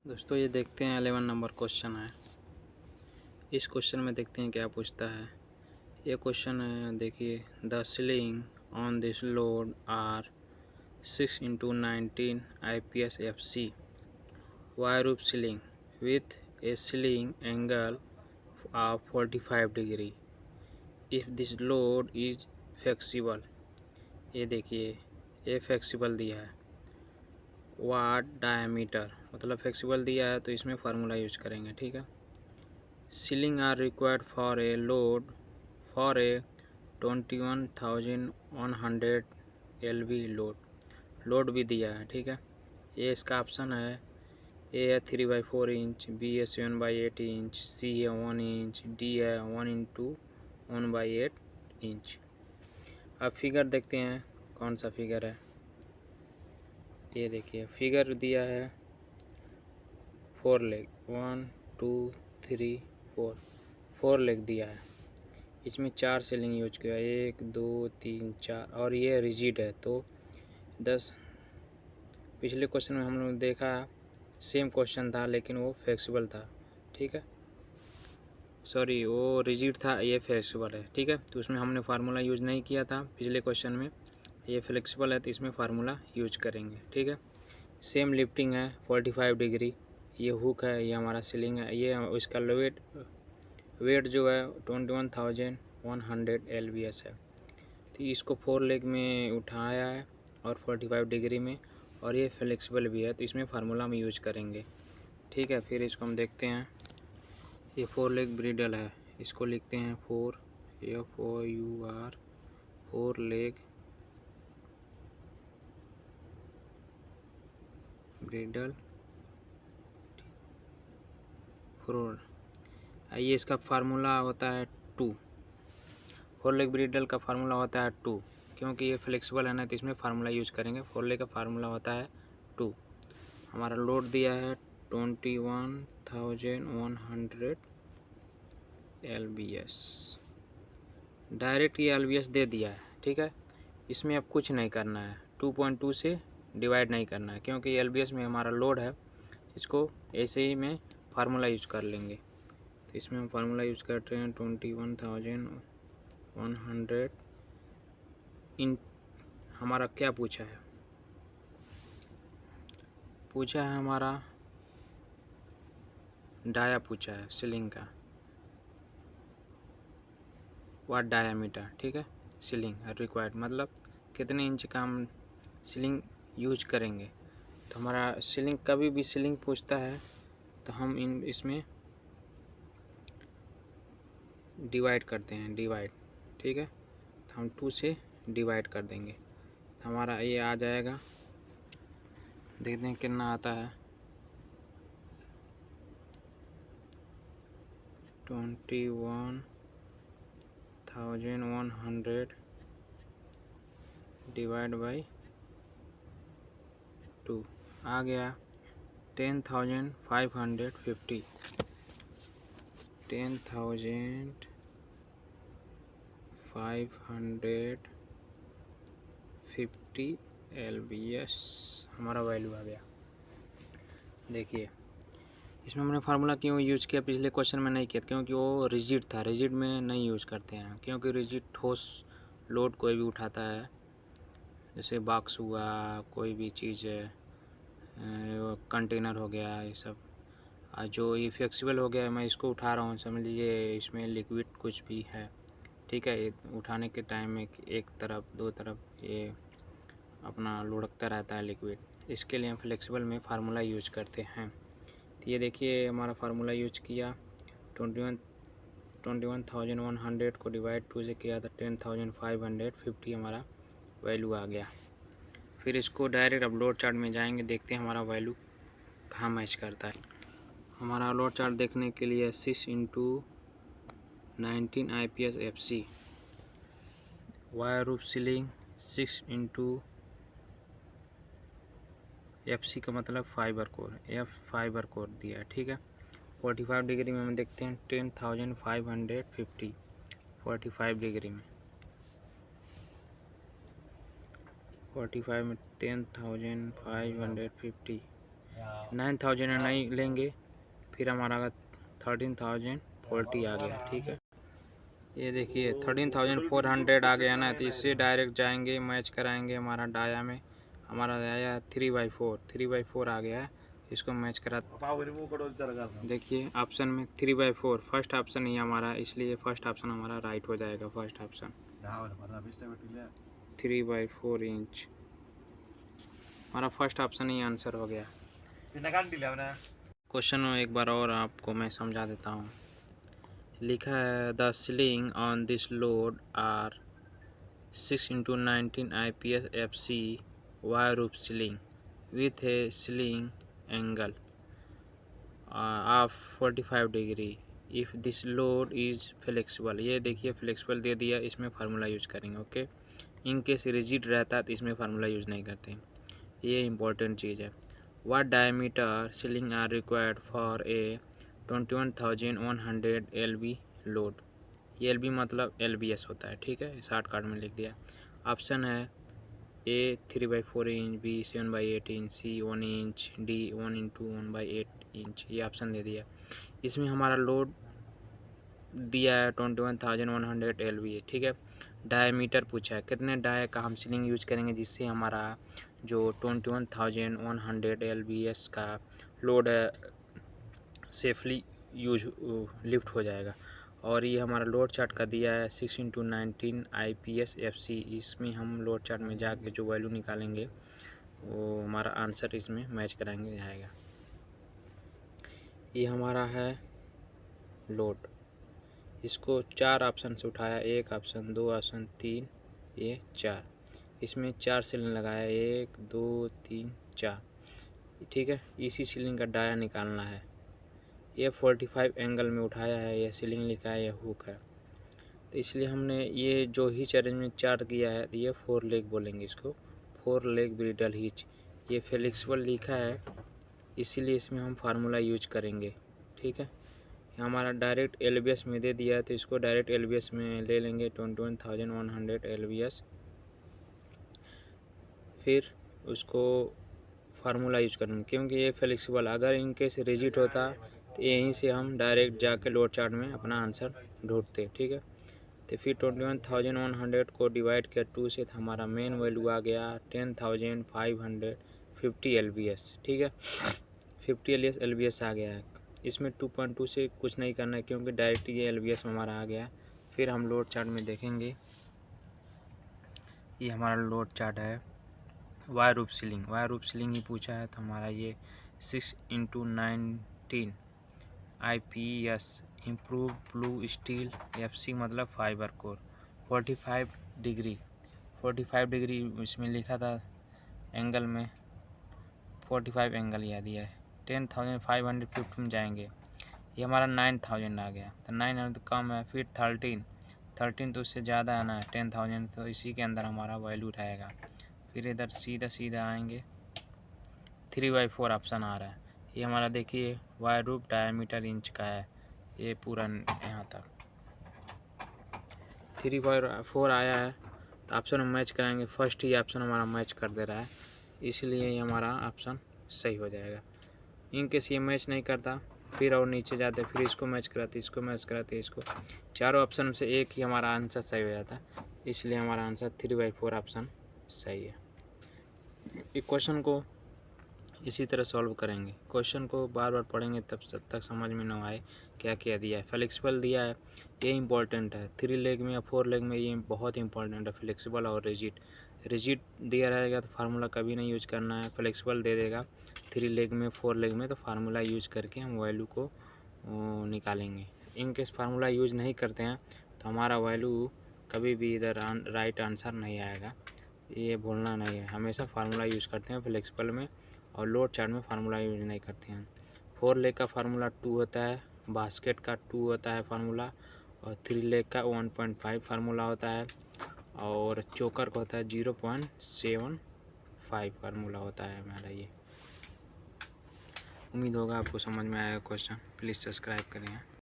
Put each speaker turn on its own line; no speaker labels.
दोस्तों ये देखते हैं 11 नंबर क्वेश्चन है। इस क्वेश्चन में देखते हैं क्या पूछता है। ये क्वेश्चन है, देखिए the sling on this load are 6x19 IPS FC wire roof sling with a sling angle of 45 degree if this load is flexible. ये देखिए ये फ्लेक्सिबल दिया है। वाट डायमीटर मतलब फ्लेक्सिबल दिया है तो इसमें फार्मूला यूज करेंगे। ठीक है। Sling are required for a load for a 21,100 LV load भी दिया है। ठीक है। ये इसका ऑप्शन है। ए है 3/4 इंच, बी है 7/8 इंच, सी है 1 इंच, डी है 1x1/8 इंच। अब फिगर देखते हैं कौन सा फिगर है। ये देखिए फिगर दिया है 4 लेग 1 2 3 4 लेग दिया है। इसमें 4 सीलिंग यूज किया 1 2 3 4 और ये रिजिड है तो 10। पिछले क्वेश्चन में हम लोग देखा सेम क्वेश्चन था लेकिन वो फ्लेक्सिबल था। ठीक है, सॉरी वो रिजिड था, ये फ्लेक्सिबल है। ठीक है, तो उसमें हमने फार्मूला यूज नहीं किया था पिछले क्वेश्चन में। ये फ्लेक्सिबल है तो इसमें फार्मूला यूज करेंगे। ठीक है। सेम लिफ्टिंग है 45 डिग्री। ये हुक है, ये हमारा सीलिंग है। ये इसका वेट जो है 21,100 LBS है। तो इसको 4 लेग में उठाया है और 45 डिग्री में, और ये फ्लेक्सिबल भी है तो इसमें फार्मूला हम यूज करेंगे। ठीक है, फिर इसको हम देखते हैं। ये 4 लेग ब्रिडल है, इसको लिखते हैं 4 FOUR 4 लेग ब्रिडल फ्लोर। ये इसका फार्मूला होता है 2। 4 लेग ब्रिडल का फार्मूला होता है 2, क्योंकि ये फ्लेक्सिबल है ना तो इसमें फार्मूला यूज करेंगे। 4 लेग का फार्मूला होता है 2। हमारा लोड दिया है 21,100 LBS। डायरेक्ट ये LBS दे दिया है। ठीक है, इसमें अब कुछ नहीं करना है, 2.2 से डिवाइड नहीं करना है क्योंकि LBS में हमारा लोड है। इसको ऐसे ही में फार्मूला यूज कर लेंगे। तो इसमें हम फार्मूला यूज करते हैं 21,100 इन। हमारा क्या पूछा है हमारा डाया पूछा है सीलिंग का, वाट डायामीटर। ठीक है, सीलिंग रिक्वायर्ड मतलब कितने इंच का हम सीलिंग यूज करेंगे। तो हमारा सीलिंग कभी भी सीलिंग पूछता है तो हम इसमें डिवाइड करते हैं, डिवाइड। ठीक है, तो हम 2 से डिवाइड कर देंगे तो हमारा ये आ जाएगा। देखते हैं कितना आता है। 21,100 डिवाइड बाई 2 आ गया 10,550 10,550 LBS हमारा वैल्यू आ गया। देखिए इसमें हमने फार्मूला क्यों यूज किया, पिछले क्वेश्चन में नहीं किया क्योंकि वो रिजिड था। रिजिड में नहीं यूज करते हैं क्योंकि रिजिड ठोस लोड कोई भी उठाता है, जैसे बॉक्स हुआ, कोई भी चीज़ कंटेनर हो गया, ये सब। जो ये फ्लेक्सिबल हो गया, मैं इसको उठा रहा हूँ, समझ लीजिए इसमें लिक्विड कुछ भी है। ठीक है, उठाने के टाइम में एक तरफ दो तरफ ये अपना लुढ़कता रहता है लिक्विड, इसके लिए हम फ्लेक्सिबल में फार्मूला यूज करते हैं। तो ये देखिए हमारा फार्मूला यूज किया 21,100 को डिवाइड 2 से किया था 10,550 हमारा वैल्यू आ गया। फिर इसको डायरेक्ट अब लोड चार्ट में जाएंगे, देखते हैं हमारा वैल्यू कहाँ मैच करता है। हमारा लोड चार्ट देखने के लिए 6x19 IPS FC wire roof ceiling 6x FC का मतलब फाइबर कोर, फाइबर कोर दिया है। ठीक है, 45 डिग्री में हम देखते हैं 10,550 45 डिग्री में 45 में 10,550 9000 नहीं लेंगे, फिर हमारा 13,040 आ गया। ठीक है, ये देखिए 13,400 आ गया ना, तो इससे डायरेक्ट जाएंगे मैच कराएंगे हमारा डाया में। हमारा आया 3/4 आ गया है, इसको मैच करा। देखिए ऑप्शन में 3/4 फर्स्ट ऑप्शन ही हमारा, इसलिए फर्स्ट ऑप्शन हमारा राइट हो जाएगा। फर्स्ट ऑप्शन 3/4 इंच हमारा फर्स्ट ऑप्शन ही आंसर हो गया। क्वेश्चन एक बार और आपको मैं समझा देता हूँ। लिखा है the sling on this load are 6x19 IPS FC wire roof sling with a sling angle of 45 degree if this load is flexible. ये देखिए फ्लेक्सिबल दे दिया, इसमें फार्मूला यूज करेंगे। ओके, इनकेस रिजिड रहता तो इसमें फार्मूला यूज नहीं करते, ये इम्पोर्टेंट चीज़ है। What diameter sling are required for a 21,100 LB load. ये LB मतलब LBS होता है। ठीक है, शॉर्ट कार्ड में लिख दिया। ऑप्शन है A 3/4 inch, B 7/8 inch, C 1 inch, D 1x1/8 inch. ये ऑप्शन दे दिया। इसमें हमारा लोड दिया है 21,100 LB। ठीक है, डायमीटर पूछा है, कितने डाय का हम सीलिंग यूज करेंगे जिससे हमारा जो 21,100 LBS का लोड है सेफली यूज लिफ्ट हो जाएगा। और ये हमारा लोड चार्ट का दिया है 6x19 IPS FC। इसमें हम लोड चार्ट में जाके जो वैल्यू निकालेंगे वो हमारा आंसर इसमें मैच कराएंगे जाएगा। ये हमारा है लोड, इसको 4 ऑप्शन से उठाया, 1 ऑप्शन, 2 ऑप्शन, 3, ये 4। इसमें 4 सीलिंग लगाया, 1 2 3 4। ठीक है, इसी सीलिंग का डाया निकालना है। ये 45 एंगल में उठाया है, यह सीलिंग लिखा है, यह हुक है। तो इसलिए हमने ये जो हिच अरेंजमेंट 4 किया है, तो ये 4 लेग बोलेंगे इसको, 4 लेग ब्रिडल हिच। ये फ्लेक्सिबल लिखा है, इसीलिए इसमें हम फार्मूला यूज करेंगे। ठीक है, हमारा डायरेक्ट LBS में दे दिया है, तो इसको डायरेक्ट LBS में ले लेंगे 21,100 LBS। फिर उसको फार्मूला यूज करेंगे, क्योंकि ये फ्लेक्सिबल, अगर इनकेस रिजिड होता तो यहीं से हम डायरेक्ट जाके लोड चार्ट में अपना आंसर ढूंढते। ठीक है, तो फिर 21,100 को डिवाइड किया 2 से, तो हमारा मेन वैल्यू आ गया 10,550 LBS। ठीक है, 50 LBS आ गया है। इसमें 2.2 से कुछ नहीं करना है, क्योंकि डायरेक्ट ये LBS में हमारा आ गया। फिर हम लोड चार्ट में देखेंगे, ये हमारा लोड चार्ट है wire roof ceiling. Wire roof ceiling ही पूछा है, तो हमारा ये 6x19 IPS improve blue steel FC मतलब फाइबर कोर 45 डिग्री इसमें लिखा था एंगल में 45 एंगल याद दिया है। 10,550 में जाएंगे, ये हमारा 9,000 आ गया, तो 900 तो कम है। फिर 13 तो उससे ज़्यादा है ना 10,000, तो इसी के अंदर हमारा वैल्यू रहेगा। फिर इधर सीधा आएंगे, 3/4 ऑप्शन आ रहा है। ये हमारा देखिए वायर रूफ डायमीटर इंच का है, ये पूरा यहाँ तक 3/4 आया है, तो ऑप्शन हम मैच कराएंगे। फर्स्ट ही ऑप्शन हमारा मैच कर दे रहा है, इसलिए ये हमारा ऑप्शन सही हो जाएगा। इनकेस ये मैच नहीं करता, फिर और नीचे जाते, फिर इसको मैच कराते, इसको मैच कराते, इसको, चारों ऑप्शन से एक ही हमारा आंसर सही हो जाता, इसलिए हमारा आंसर 3/4 ऑप्शन सही है। इस क्वेश्चन को इसी तरह सॉल्व करेंगे। क्वेश्चन को बार बार पढ़ेंगे तब तक समझ में ना आए क्या क्या दिया है। फ्लेक्सिबल दिया है, ये इंपॉर्टेंट है। 3 लेग में या 4 लेग में ये बहुत इंपॉर्टेंट है, फ्लेक्सिबल और रिजिड दिया रहेगा तो फार्मूला कभी नहीं यूज करना है। फ्लेक्सिबल दे देगा 3 लेग में 4 लेग में, तो फार्मूला यूज करके हम वैल्यू को निकालेंगे। इनकेस फार्मूला यूज नहीं करते हैं तो हमारा वैल्यू कभी भी इधर राइट आंसर नहीं आएगा, ये भूलना नहीं है। हमेशा फार्मूला यूज़ करते हैं फ्लेक्सिबल में, और लोड चार्ट में फार्मूला यूज नहीं करते हैं। 4 लेग का फार्मूला 2 होता है, बास्केट का 2 होता है फार्मूला, और 3 लेग का 1.5 फार्मूला होता है, और चोकर का होता है 0.75 फार्मूला होता है हमारा। ये उम्मीद होगा आपको समझ में आएगा क्वेश्चन। प्लीज़ सब्सक्राइब करें।